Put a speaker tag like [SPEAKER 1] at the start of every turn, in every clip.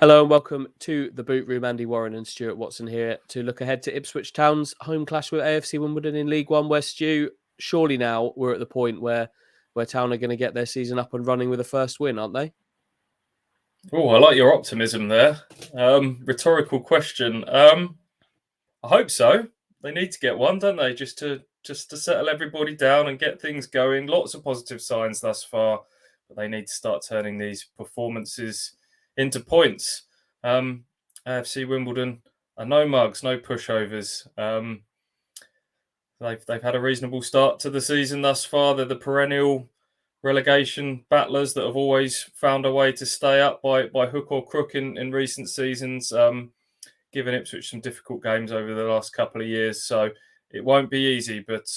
[SPEAKER 1] Hello and welcome to the Boot Room. Andy Warren and Stuart Watson here to look ahead to Ipswich Town's home clash with AFC Wimbledon in League One. Where Stu, surely now we're at the point where Town are going to get their season up and running with a first win, aren't they?
[SPEAKER 2] Oh, I like your optimism there. Rhetorical question. I hope so. They need to get one, don't they? Just to settle everybody down and get things going. Lots of positive signs thus far, but they need to start turning these performances into points. AFC Wimbledon are no mugs, no pushovers. They've had a reasonable start to the season thus far. They're the perennial relegation battlers that have always found a way to stay up by hook or crook in recent seasons, given Ipswich some difficult games over the last couple of years. So it won't be easy, but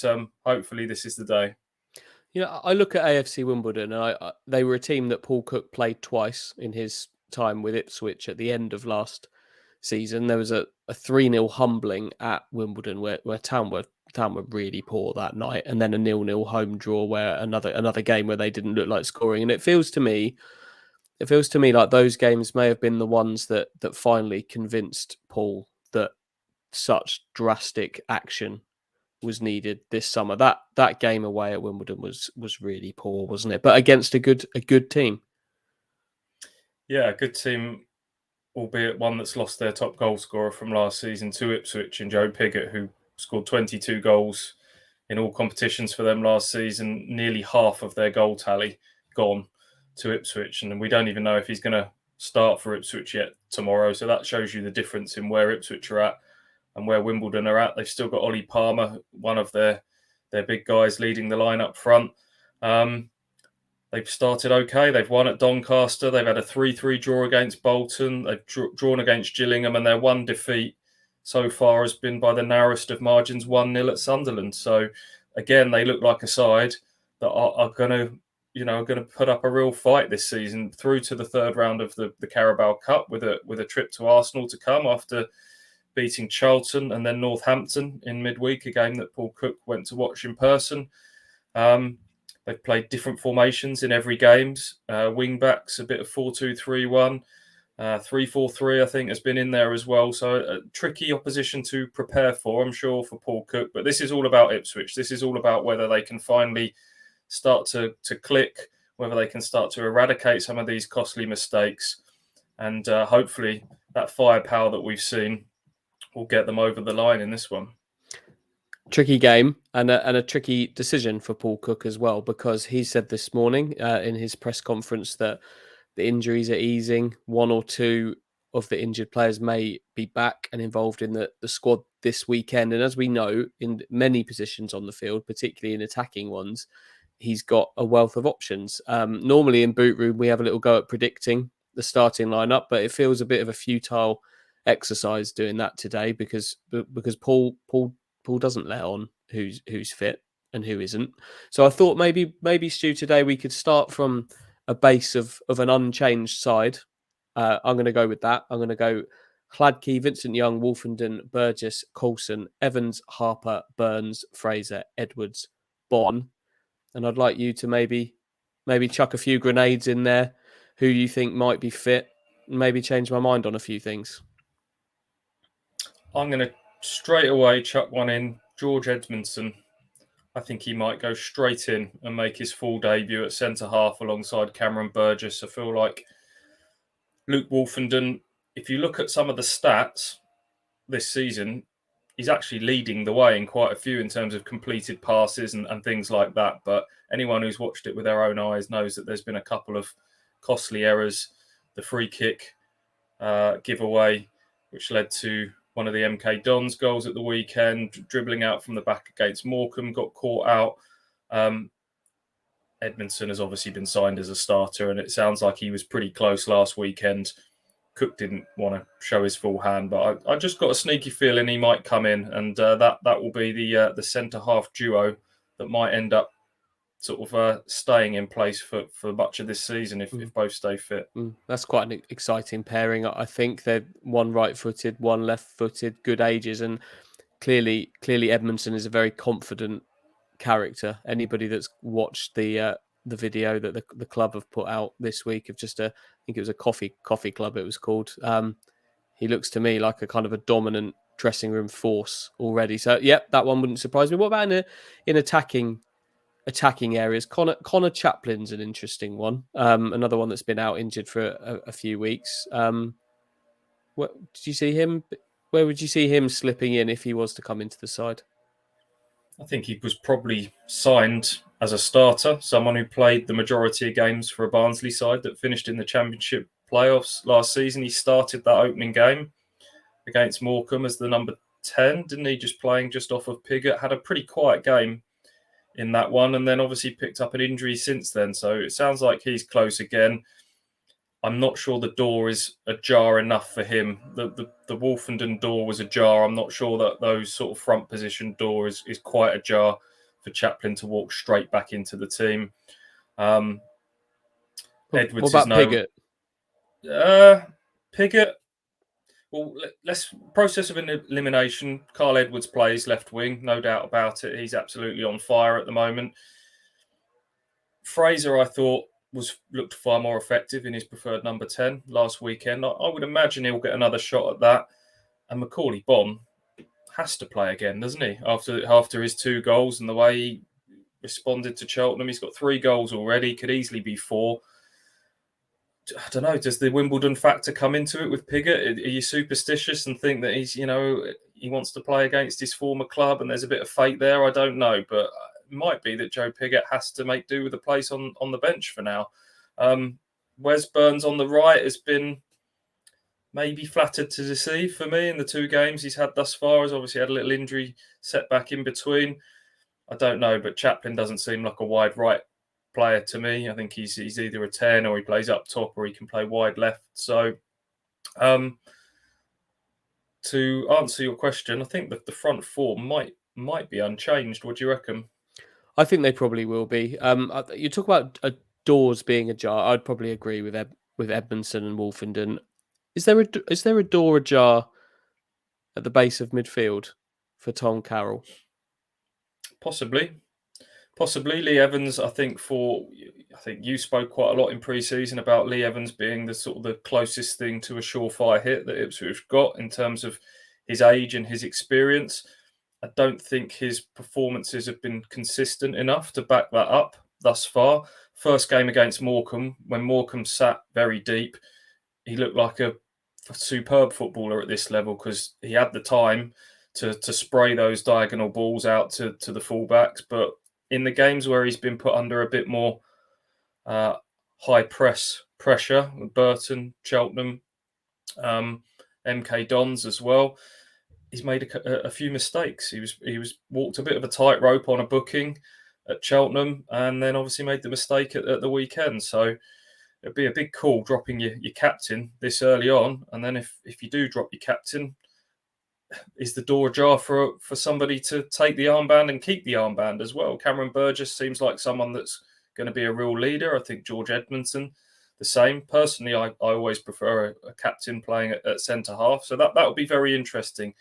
[SPEAKER 2] hopefully this is the day.
[SPEAKER 1] You know, I look at AFC Wimbledon and they were a team that Paul Cook played twice in his time with Ipswich at the end of last season. There was a 3-0 humbling at Wimbledon where Town were really poor that night, and then a 0-0 home draw where another game where they didn't look like scoring. And it feels to me like those games may have been the ones that finally convinced Paul that such drastic action was needed this summer. That game away at Wimbledon was really poor, wasn't it? But against a good team.
[SPEAKER 2] Yeah, a good team, albeit one that's lost their top goal scorer from last season to Ipswich and Joe Pigott, who scored 22 goals in all competitions for them last season. Nearly half of their goal tally gone to Ipswich, and we don't even know if he's going to start for Ipswich yet tomorrow. So that shows you the difference in where Ipswich are at and where Wimbledon are at. They've still got Ollie Palmer, one of their big guys, leading the line up front. They've started okay. They've won at Doncaster. They've had a 3-3 draw against Bolton. They've drawn against Gillingham, and their one defeat so far has been by the narrowest of margins, 1-0 at Sunderland. So again, they look like a side that are going to put up a real fight this season through to the third round of the Carabao Cup with a trip to Arsenal to come after beating Charlton and then Northampton in midweek, a game that Paul Cook went to watch in person. They've played different formations in every games. Wing backs, a bit of 4-2-3-1. 3-4-3, I think, has been in there as well. So a tricky opposition to prepare for, I'm sure, for Paul Cook. But this is all about Ipswich. This is all about whether they can finally start to click, whether they can start to eradicate some of these costly mistakes. And hopefully that firepower that we've seen will get them over the line in this one.
[SPEAKER 1] Tricky game and a tricky decision for Paul Cook as well, because he said this morning in his press conference that the injuries are easing. One or two of the injured players may be back and involved in the squad this weekend. And as we know, in many positions on the field, particularly in attacking ones, he's got a wealth of options. Normally in Boot Room, we have a little go at predicting the starting lineup, but it feels a bit of a futile exercise doing that today because Paul doesn't let on who's fit and who isn't. So I thought maybe Stu, today we could start from a base of an unchanged side. I'm going to go with that. I'm going to go Hladky, Vincent Young, Wolfenden, Burgess, Coulson, Evans, Harper, Burns, Fraser, Edwards, Bonn. And I'd like you to maybe chuck a few grenades in there who you think might be fit, and maybe change my mind on a few things.
[SPEAKER 2] I'm going to straight away chuck one in. George Edmondson. I think he might go straight in and make his full debut at centre-half alongside Cameron Burgess. I feel like Luke Wolfenden, if you look at some of the stats this season, he's actually leading the way in quite a few in terms of completed passes and things like that. But anyone who's watched it with their own eyes knows that there's been a couple of costly errors. The free kick giveaway, which led to one of the MK Dons goals at the weekend, dribbling out from the back against Morecambe, got caught out. Edmondson has obviously been signed as a starter, and it sounds like he was pretty close last weekend. Cook didn't want to show his full hand, but I just got a sneaky feeling he might come in, and that will be the centre-half duo that might end up sort of staying in place for much of this season if both stay fit.
[SPEAKER 1] That's quite an exciting pairing. I think they're one right-footed, one left-footed, good ages, and clearly Edmondson is a very confident character. Anybody that's watched the the video that the club have put out this week of just I think it was a coffee club it was called. He looks to me like a kind of a dominant dressing room force already. So that one wouldn't surprise me. What about in attacking areas? Connor Chaplin's an interesting one. Another one that's been out injured for a few weeks. What did you see him? Where would you see him slipping in if he was to come into the side?
[SPEAKER 2] I think he was probably signed as a starter, someone who played the majority of games for a Barnsley side that finished in the Championship playoffs last season. He started that opening game against Morecambe as the number 10, didn't he? Just playing just off of Pigott. Had a pretty quiet game in that one, and then obviously picked up an injury since then. So it sounds like he's close again. I'm not sure the door is ajar enough for him. The Wolfenden door was ajar. I'm not sure that those sort of front position door is quite ajar for Chaplin to walk straight back into the team. Edwards
[SPEAKER 1] what about Pigott?
[SPEAKER 2] Pigott. Well, let's process of elimination. Carl Edwards plays left wing, no doubt about it. He's absolutely on fire at the moment. Fraser, I thought, looked far more effective in his preferred number 10 last weekend. I would imagine he'll get another shot at that. And Macaulay Bonne has to play again, doesn't he? After his 2 goals and the way he responded to Cheltenham, he's got 3 goals already. Could easily be 4. I don't know. Does the Wimbledon factor come into it with Pigott? Are you superstitious and think that he wants to play against his former club and there's a bit of fate there? I don't know, but it might be that Joe Pigott has to make do with a place on the bench for now. Wes Burns on the right has been maybe flattered to deceive for me in the 2 games he's had thus far. He's obviously had a little injury setback in between. I don't know, but Chaplin doesn't seem like a wide right player to me. I think he's either a 10 or he plays up top or he can play wide left. So to answer your question, I think that the front 4 might be unchanged. What do you reckon?
[SPEAKER 1] I think they probably will be. You talk about doors being ajar. I'd probably agree with Edmondson and Wolfenden. Is there a door ajar at the base of midfield for Tom Carroll?
[SPEAKER 2] Possibly. Lee Evans. I think you spoke quite a lot in pre-season about Lee Evans being the sort of the closest thing to a surefire hit that Ipswich got in terms of his age and his experience. I don't think his performances have been consistent enough to back that up thus far. First game against Morecambe, when Morecambe sat very deep, he looked like a superb footballer at this level because he had the time to spray those diagonal balls out to the fullbacks. But in the games where he's been put under a bit more high pressure, with Burton, Cheltenham, MK Dons as well, he's made a few mistakes. He was walked a bit of a tightrope on a booking at Cheltenham, and then obviously made the mistake at the weekend. So it'd be a big call dropping your captain this early on, and then if you do drop your captain, is the door ajar for somebody to take the armband and keep the armband as well? Cameron Burgess seems like someone that's going to be a real leader. I think George Edmondson the same. Personally, I always prefer a captain playing at centre half, so that would be very interesting.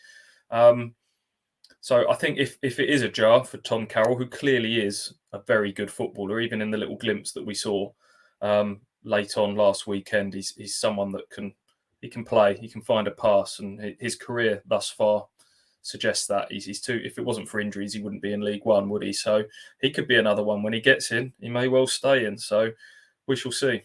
[SPEAKER 2] So I think if it is a jar for Tom Carroll, who clearly is a very good footballer, even in the little glimpse that we saw late on last weekend, he's someone that can play, he can find a pass, and his career thus far suggests that he's too. If it wasn't for injuries, he wouldn't be in League One, would he? So he could be another one when he gets in. He may well stay in. So we shall see.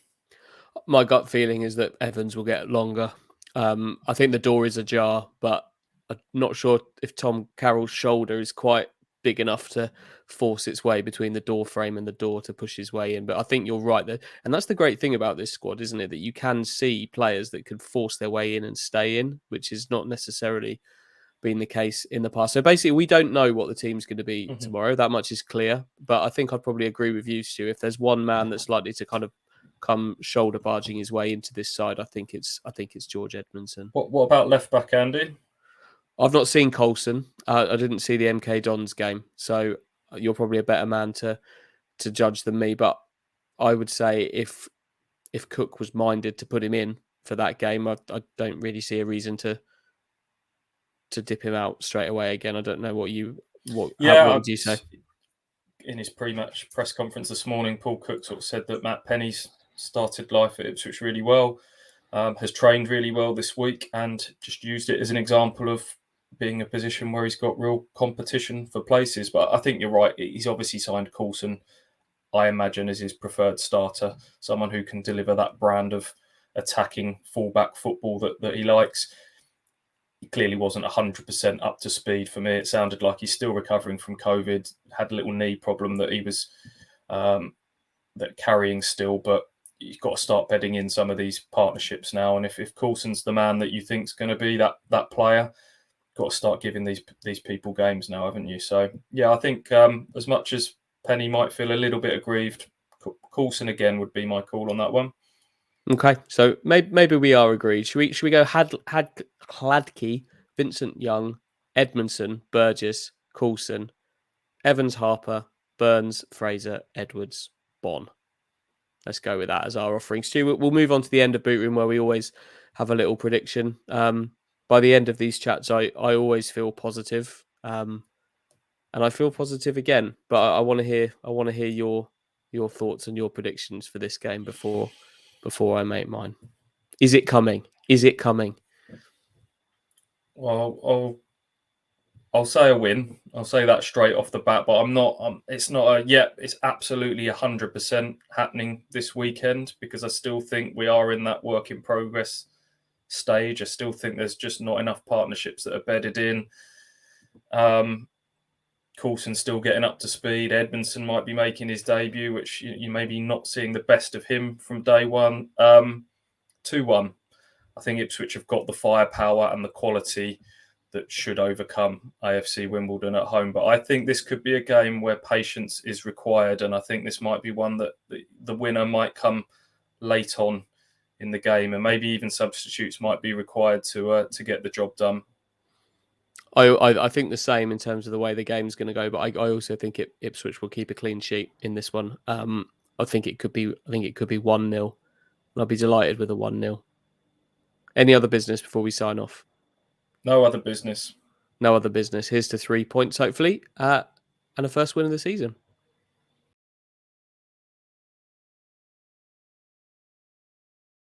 [SPEAKER 1] My gut feeling is that Evans will get longer. I think the door is ajar, but I'm not sure if Tom Carroll's shoulder is quite big enough to force its way between the door frame and the door to push his way in. But I think you're right there. And that's the great thing about this squad, isn't it? That you can see players that could force their way in and stay in, which is not necessarily been the case in the past. So basically, we don't know what the team's going to be tomorrow. That much is clear. But I think I'd probably agree with you, Stu. If there's one man that's likely to kind of come shoulder barging his way into this side, I think it's George Edmondson.
[SPEAKER 2] What about left back, Andy?
[SPEAKER 1] I've not seen Coulson. I didn't see the MK Dons game, so you're probably a better man to judge than me. But I would say if Cook was minded to put him in for that game, I don't really see a reason to dip him out straight away again. I don't know what would you say?
[SPEAKER 2] in his pre-match press conference this morning, Paul Cook sort of said that Matt Penny's started life at Ipswich really well, has trained really well this week, and just used it as an example of being a position where he's got real competition for places. But I think you're right. He's obviously signed Coulson, I imagine, as his preferred starter, someone who can deliver that brand of attacking fullback football that he likes. He clearly wasn't 100% up to speed for me. It sounded like he's still recovering from COVID, had a little knee problem that he was carrying still, but you've got to start bedding in some of these partnerships now. And if Coulson's the man that you think's going to be that player, got to start giving these people games now, haven't you? So yeah, I think as much as Penny might feel a little bit aggrieved, Coulson again would be my call on that one.
[SPEAKER 1] Okay, so maybe we are agreed. Should we go Hladky, Vincent Young, Edmondson, Burgess, Coulson, Evans, Harper, Burns, Fraser, Edwards, Bonn. Let's go with that as our offering. Stu, we'll move on to the end of Boot Room, where we always have a little prediction. By the end of these chats, I always feel positive, and I feel positive again. But I want to hear your thoughts and your predictions for this game before I make mine. Is it coming? Is it coming?
[SPEAKER 2] Well, I'll say a win. I'll say that straight off the bat, but I'm not. It's not a yet. It's absolutely 100% happening this weekend, because I still think we are in that work in progress stage. I still think there's just not enough partnerships that are bedded in. Coulson's still getting up to speed. Edmondson might be making his debut, which you may be not seeing the best of him from day one. 2-1. I think Ipswich have got the firepower and the quality that should overcome AFC Wimbledon at home. But I think this could be a game where patience is required, and I think this might be one that the winner might come late on in the game, and maybe even substitutes might be required to get the job done.
[SPEAKER 1] I think the same in terms of the way the game's going to go, but I also think Ipswich will keep a clean sheet in this one. I think it could be 1-0. And I'll be delighted with a 1-0. Any other business before we sign off?
[SPEAKER 2] No other business.
[SPEAKER 1] No other business. Here's to 3 points, hopefully, and a first win of the season.